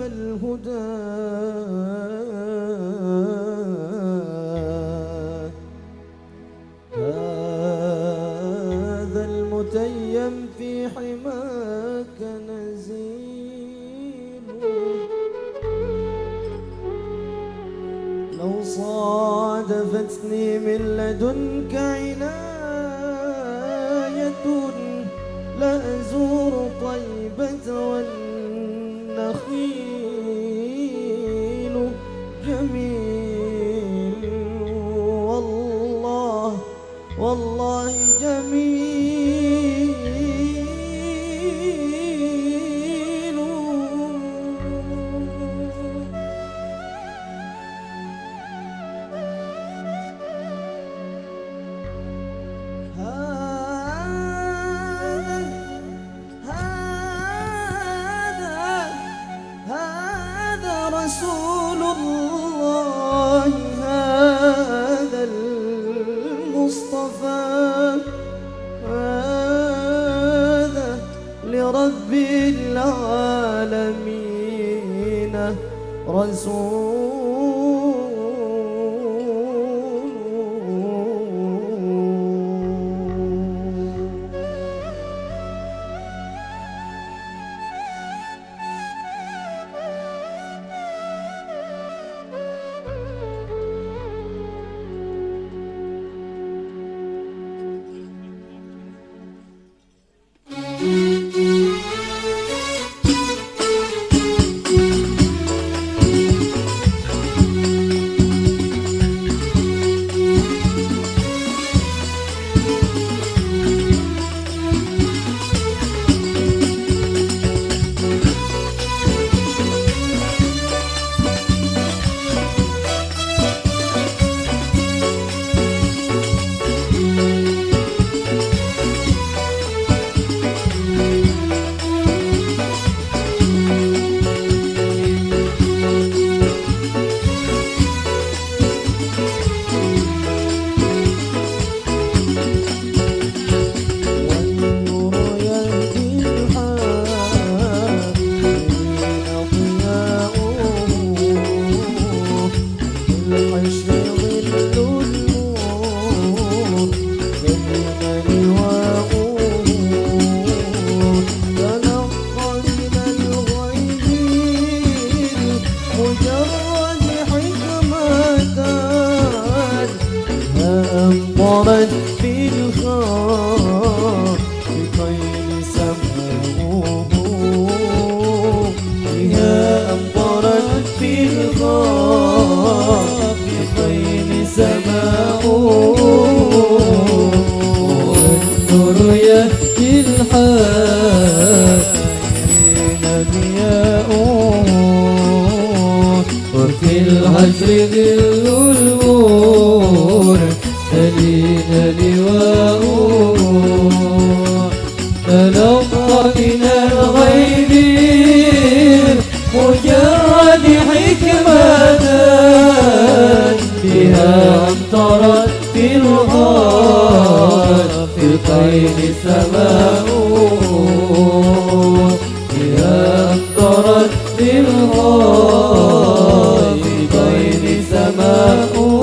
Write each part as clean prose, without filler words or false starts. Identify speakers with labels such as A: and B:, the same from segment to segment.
A: الهدى هذا المتيم في حماك نزيل. لو صادفتني من لدنك عناية لأزور طيبة والنخيل جميل. والله جميل. هذا رسول الله، هذا المصطفى، هذا لرب العالمين رسول. أمطرت في الخاف بطير سماؤه، بها أمطرت في الخاف بطير سماؤه. والنور يهدي الحائرين ضياؤه، وفي الحشر ظل تلين لواؤه. تلقى من الغيب مجرد حكمة، بها أمطرت في الغار في طين سماؤه، بها أمطرت في الغار في طين سماؤه.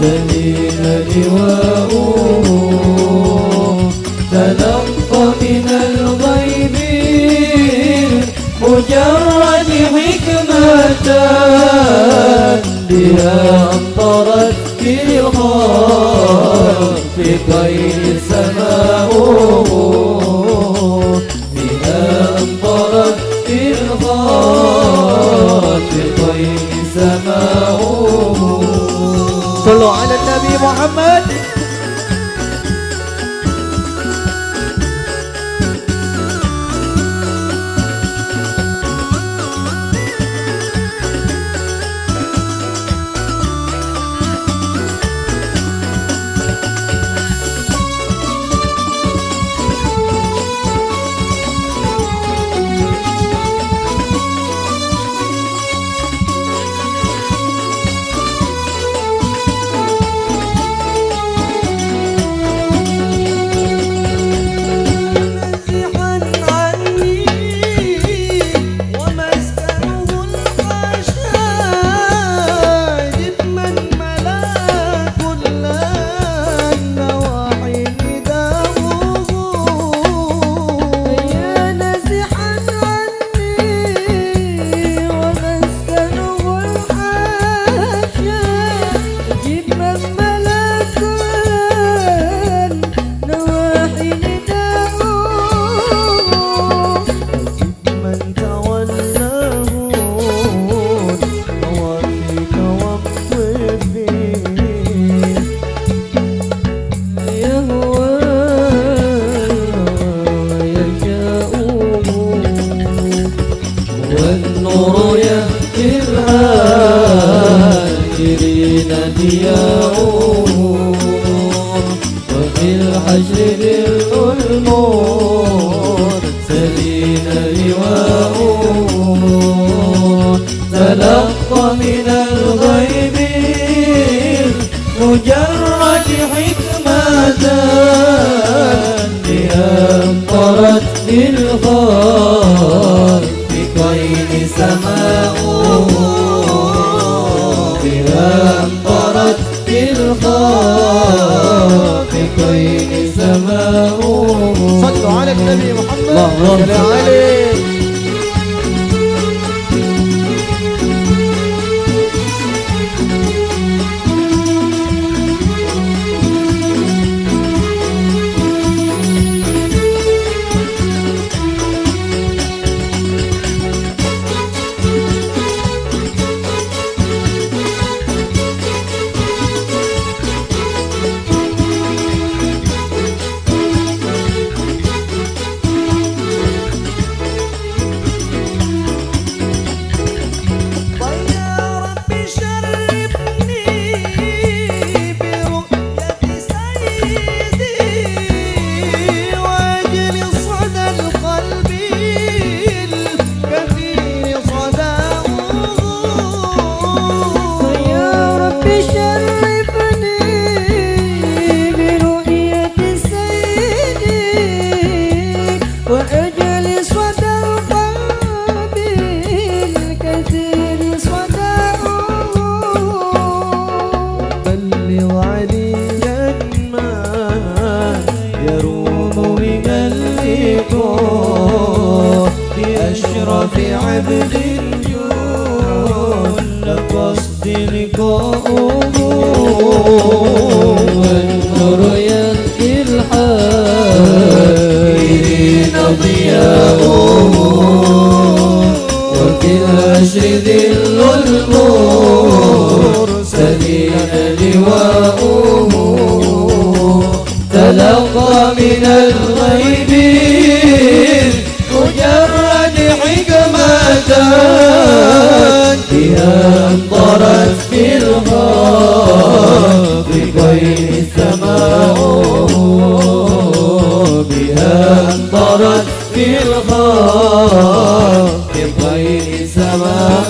A: سليم لواؤه. تلقى بها أمطرت في الخافقين السماء بها أمطرت في الخافقين السماء.
B: صلوا على النبي محمد.
A: والنور يهدي الهاجرين ضياؤه وفي الحشر ذل المرسلين لواؤه تلقى من الغيب المجرد حكمة بها أمطرت بالخافقين سماء بها أمطرت بالخافقين سماء.
B: صلوا على النبي محمد.
A: اللهم
B: صل عليه.
A: بأشرف عبد الجود قصد لقاؤه والنور يهدي الحائرين ضياؤه وفي الحشر ذل المرسلين لواؤه تلقى من الغيب مجرد حكمة بها أمطرت في الخافقين السماء بها أمطرت في الخافقين السماء.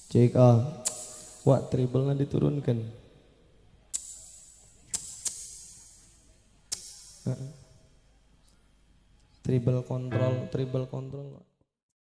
C: Cek wak triple diturunkan. Triple control.